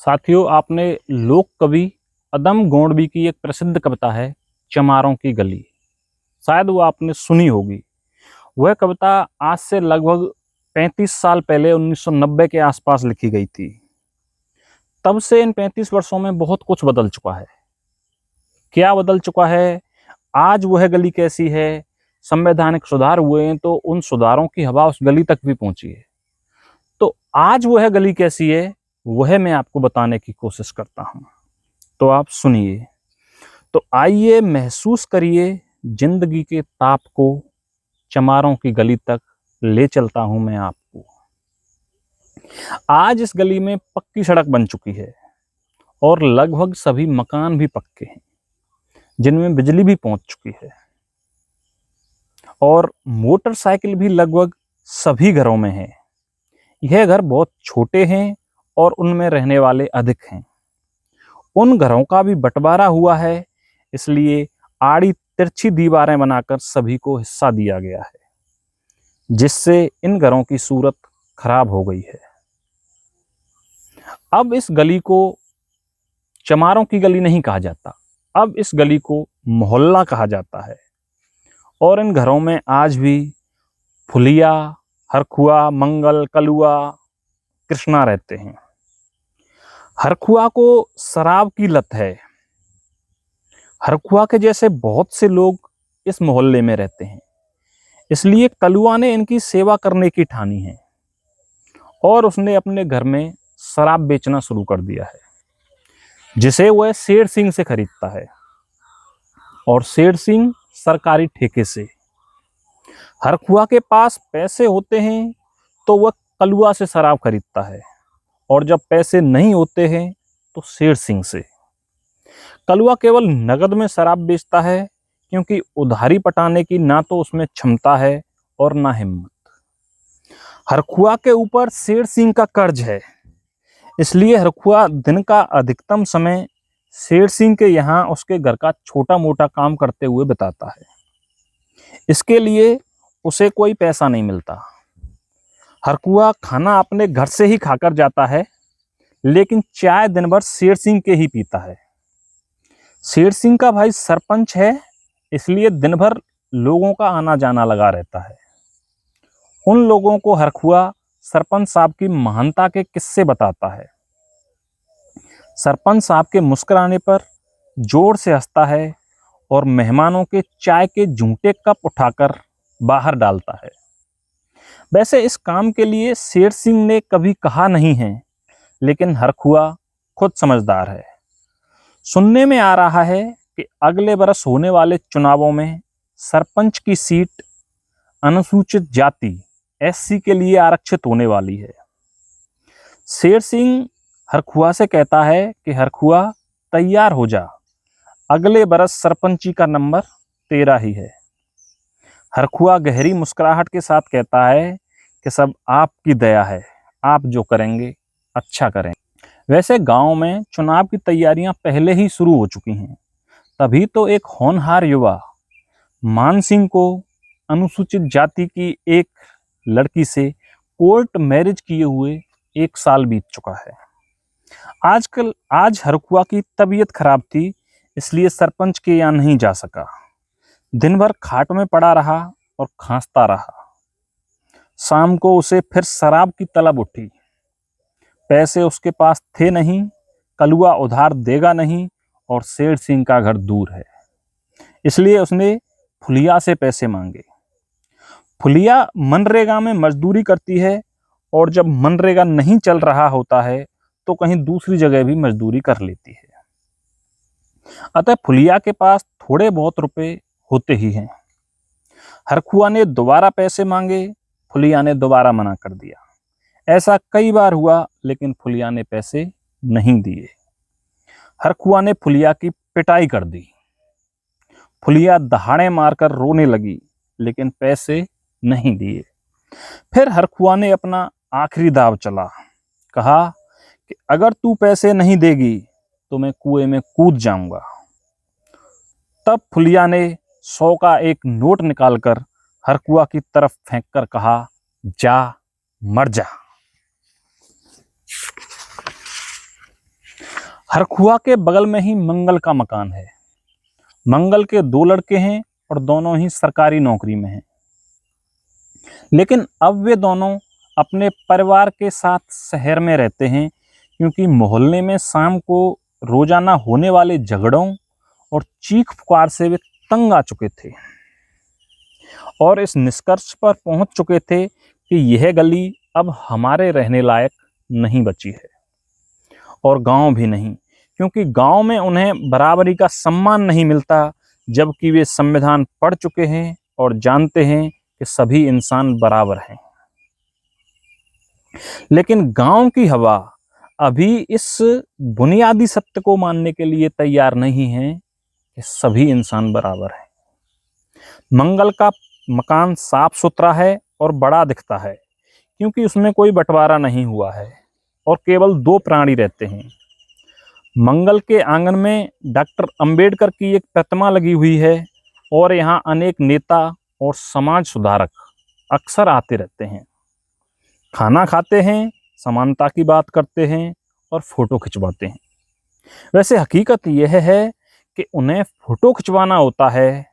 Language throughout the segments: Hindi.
साथियों, आपने लोक कवि अदम गोंडवी की एक प्रसिद्ध कविता है चमारों की गली, शायद वो आपने सुनी होगी। वह कविता आज से लगभग 35 साल पहले 1990 के आसपास लिखी गई थी। तब से इन 35 वर्षों में बहुत कुछ बदल चुका है। क्या बदल चुका है? आज वह गली कैसी है? संवैधानिक सुधार हुए हैं तो उन सुधारों की हवा उस गली तक भी पहुंची है। तो आज वह गली कैसी है, वह मैं आपको बताने की कोशिश करता हूं। तो आप सुनिए। तो आइए महसूस करिए जिंदगी के ताप को, चमारों की गली तक ले चलता हूं मैं आपको। आज इस गली में पक्की सड़क बन चुकी है और लगभग सभी मकान भी पक्के हैं, जिनमें बिजली भी पहुंच चुकी है और मोटरसाइकिल भी लगभग सभी घरों में है। यह घर बहुत छोटे हैं और उनमें रहने वाले अधिक हैं। उन घरों का भी बंटवारा हुआ है, इसलिए आड़ी तिरछी दीवारें बनाकर सभी को हिस्सा दिया गया है, जिससे इन घरों की सूरत खराब हो गई है। अब इस गली को चमारों की गली नहीं कहा जाता, अब इस गली को मोहल्ला कहा जाता है। और इन घरों में आज भी फुलिया, हरखुआ, मंगल, कलुआ, कृष्णा रहते हैं। हरखुआ को शराब की लत है। हरखुआ के जैसे बहुत से लोग इस मोहल्ले में रहते हैं, इसलिए कलुआ ने इनकी सेवा करने की ठानी है और उसने अपने घर में शराब बेचना शुरू कर दिया है, जिसे वह शेर सिंह से खरीदता है और शेर सिंह सरकारी ठेके से। हरखुआ के पास पैसे होते हैं तो वह कलुआ से शराब खरीदता है और जब पैसे नहीं होते हैं तो शेर सिंह से। कलुआ केवल नगद में शराब बेचता है, क्योंकि उधारी पटाने की ना तो उसमें क्षमता है और ना हिम्मत। हरखुआ के ऊपर शेर सिंह का कर्ज है, इसलिए हरखुआ दिन का अधिकतम समय शेर सिंह के यहाँ उसके घर का छोटा मोटा काम करते हुए बिताता है। इसके लिए उसे कोई पैसा नहीं मिलता। हरखुआ खाना अपने घर से ही खाकर जाता है, लेकिन चाय दिन भर शेर सिंह के ही पीता है। शेर सिंह का भाई सरपंच है, इसलिए दिन भर लोगों का आना जाना लगा रहता है। उन लोगों को हरखुआ सरपंच साहब की महानता के किस्से बताता है। सरपंच साहब के मुस्कुराने पर जोर से हंसता है और मेहमानों के चाय के झूठे कप उठाकर बाहर डालता है। वैसे इस काम के लिए शेर सिंह ने कभी कहा नहीं है, लेकिन हरखुआ खुद समझदार है। सुनने में आ रहा है कि अगले बरस होने वाले चुनावों में सरपंच की सीट अनुसूचित जाति एससी के लिए आरक्षित होने वाली है। शेर सिंह हरखुआ से कहता है कि हरखुआ तैयार हो जा, अगले बरस सरपंची का नंबर तेरा ही है। हरखुआ गहरी मुस्कुराहट के साथ कहता है कि सब आपकी दया है, आप जो करेंगे अच्छा करेंगे। वैसे गांव में चुनाव की तैयारियां पहले ही शुरू हो चुकी हैं। तभी तो एक होनहार युवा मान सिंह को अनुसूचित जाति की एक लड़की से कोर्ट मैरिज किए हुए 1 साल बीत चुका है। आज हरखुआ की तबीयत खराब थी, इसलिए सरपंच के यहाँ नहीं जा सका। दिन भर खाट में पड़ा रहा और खांसता रहा। शाम को उसे फिर शराब की तलब उठी। पैसे उसके पास थे नहीं, कलुआ उधार देगा नहीं और शेर सिंह का घर दूर है, इसलिए उसने फुलिया से पैसे मांगे। फुलिया मनरेगा में मजदूरी करती है और जब मनरेगा नहीं चल रहा होता है तो कहीं दूसरी जगह भी मजदूरी कर लेती है। अतः फुलिया के पास थोड़े बहुत रुपए होते ही हैं। हरखुआ ने दोबारा पैसे मांगे, फुलिया ने दोबारा मना कर दिया। ऐसा कई बार हुआ, लेकिन फुलिया ने पैसे नहीं दिए। हरखुआ ने फुलिया की पिटाई कर दी। फुलिया दहाड़े मारकर रोने लगी, लेकिन पैसे नहीं दिए। फिर हरखुआ ने अपना आखिरी दाव चला। कहा कि अगर तू पैसे नहीं देगी तो मैं कुएं में कूद जाऊंगा। तब फुलिया ने 100 का एक नोट निकालकर हरखुआ की तरफ फेंककर कहा, जा मर जा। हरखुआ के बगल में ही मंगल का मकान है। मंगल के 2 लड़के हैं और दोनों ही सरकारी नौकरी में हैं। लेकिन अब वे दोनों अपने परिवार के साथ शहर में रहते हैं, क्योंकि मोहल्ले में शाम को रोजाना होने वाले झगड़ों और चीख पुकार से वे तंग आ चुके थे और इस निष्कर्ष पर पहुंच चुके थे कि यह गली अब हमारे रहने लायक नहीं बची है, और गांव भी नहीं, क्योंकि गांव में उन्हें बराबरी का सम्मान नहीं मिलता, जबकि वे संविधान पढ़ चुके हैं और जानते हैं कि सभी इंसान बराबर हैं। लेकिन गांव की हवा अभी इस बुनियादी सत्य को मानने के लिए तैयार नहीं है कि सभी इंसान बराबर हैं। मंगल का मकान साफ सुथरा है और बड़ा दिखता है, क्योंकि उसमें कोई बंटवारा नहीं हुआ है और केवल 2 प्राणी रहते हैं। मंगल के आंगन में डॉक्टर अंबेडकर की एक प्रतिमा लगी हुई है और यहाँ अनेक नेता और समाज सुधारक अक्सर आते रहते हैं, खाना खाते हैं, समानता की बात करते हैं और फोटो खिंचवाते हैं। वैसे हकीकत यह है कि उन्हें फोटो खिंचवाना होता है,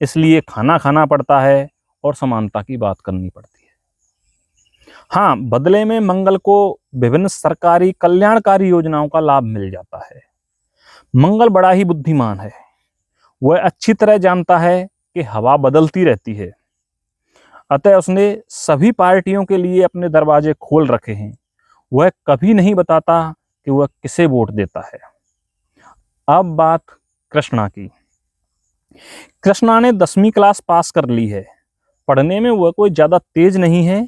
इसलिए खाना खाना पड़ता है और समानता की बात करनी पड़ती है। हाँ, बदले में मंगल को विभिन्न सरकारी कल्याणकारी योजनाओं का लाभ मिल जाता है। मंगल बड़ा ही बुद्धिमान है। वह अच्छी तरह जानता है कि हवा बदलती रहती है, अतः उसने सभी पार्टियों के लिए अपने दरवाजे खोल रखे हैं। वह कभी नहीं बताता कि वह किसे वोट देता है। अब बात कृष्णा की। कृष्णा ने 10वीं क्लास पास कर ली है। पढ़ने में वह कोई ज्यादा तेज नहीं है,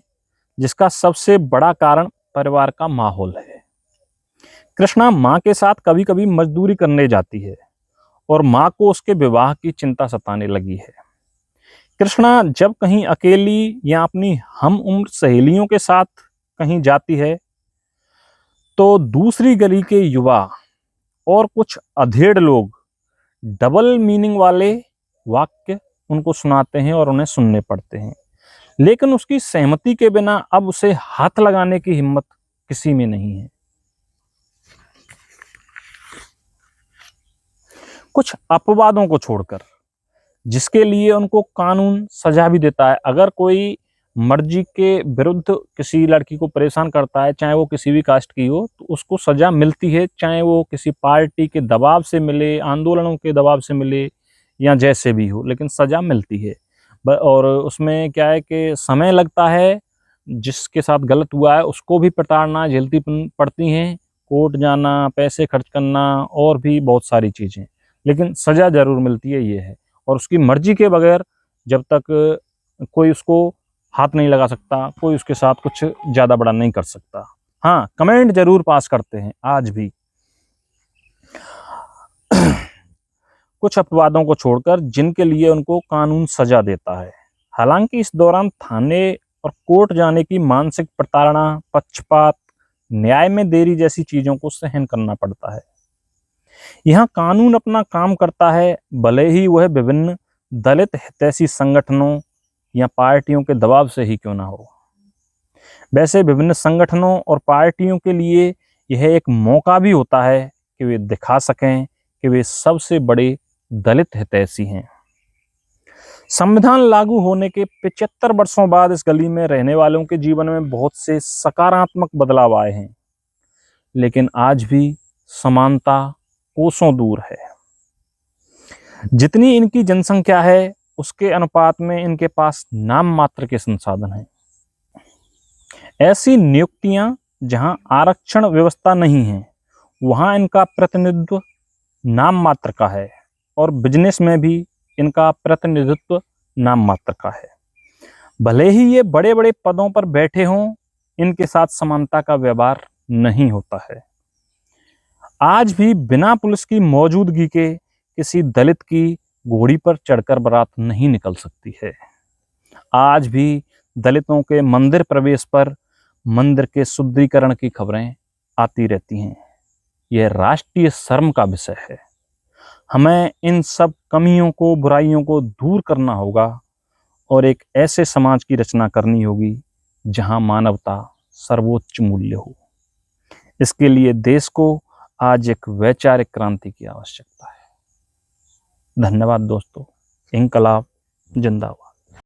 जिसका सबसे बड़ा कारण परिवार का माहौल है। कृष्णा माँ के साथ कभी कभी मजदूरी करने जाती है और माँ को उसके विवाह की चिंता सताने लगी है। कृष्णा जब कहीं अकेली या अपनी हम उम्र सहेलियों के साथ कहीं जाती है, तो दूसरी गली के युवा और कुछ अधेड़ लोग डबल मीनिंग वाले वाक्य उनको सुनाते हैं और उन्हें सुनने पड़ते हैं। लेकिन उसकी सहमति के बिना अब उसे हाथ लगाने की हिम्मत किसी में नहीं है। कुछ अपवादों को छोड़कर, जिसके लिए उनको कानून सजा भी देता है। अगर कोई मर्जी के विरुद्ध किसी लड़की को परेशान करता है, चाहे वो किसी भी कास्ट की हो, तो उसको सजा मिलती है, चाहे वो किसी पार्टी के दबाव से मिले, आंदोलनों के दबाव से मिले या जैसे भी हो, लेकिन सजा मिलती है। और उसमें क्या है कि समय लगता है, जिसके साथ गलत हुआ है उसको भी प्रताड़ना झेलती पड़ती हैं, कोर्ट जाना, पैसे खर्च करना और भी बहुत सारी चीज़ें, लेकिन सज़ा ज़रूर मिलती है, ये है। और उसकी मर्जी के बगैर जब तक कोई उसको हाथ नहीं लगा सकता, कोई उसके साथ कुछ ज़्यादा बड़ा नहीं कर सकता। हाँ, कमेंट जरूर पास करते हैं आज भी। कुछ अपवादों को छोड़कर जिनके लिए उनको कानून सजा देता है। हालांकि इस दौरान थाने और कोर्ट जाने की मानसिक प्रताड़ना, पक्षपात, न्याय में देरी जैसी चीजों को सहन करना पड़ता है। यहाँ कानून अपना काम करता है, भले ही वह विभिन्न दलित हितैषी संगठनों या पार्टियों के दबाव से ही क्यों ना हो। वैसे विभिन्न संगठनों और पार्टियों के लिए यह एक मौका भी होता है कि वे दिखा सकें कि वे सबसे बड़े दलित हितैषी हैं। संविधान लागू होने के 75 वर्षों बाद इस गली में रहने वालों के जीवन में बहुत से सकारात्मक बदलाव आए हैं, लेकिन आज भी समानता कोसों दूर है। जितनी इनकी जनसंख्या है, उसके अनुपात में इनके पास नाम मात्र के संसाधन हैं। ऐसी नियुक्तियां जहां आरक्षण व्यवस्था नहीं है, वहां इनका प्रतिनिधित्व नाम मात्र का है, और बिजनेस में भी इनका प्रतिनिधित्व नाम मात्र का है। भले ही ये बड़े बड़े पदों पर बैठे हों, इनके साथ समानता का व्यवहार नहीं होता है। आज भी बिना पुलिस की मौजूदगी के किसी दलित की घोड़ी पर चढ़कर बारात नहीं निकल सकती है। आज भी दलितों के मंदिर प्रवेश पर मंदिर के सुदृढ़ीकरण की खबरें आती रहती हैं। यह राष्ट्रीय शर्म का विषय है। हमें इन सब कमियों को, बुराइयों को दूर करना होगा और एक ऐसे समाज की रचना करनी होगी जहां मानवता सर्वोच्च मूल्य हो। इसके लिए देश को आज एक वैचारिक क्रांति की आवश्यकता है। धन्यवाद दोस्तों। इंकलाब जिंदाबाद।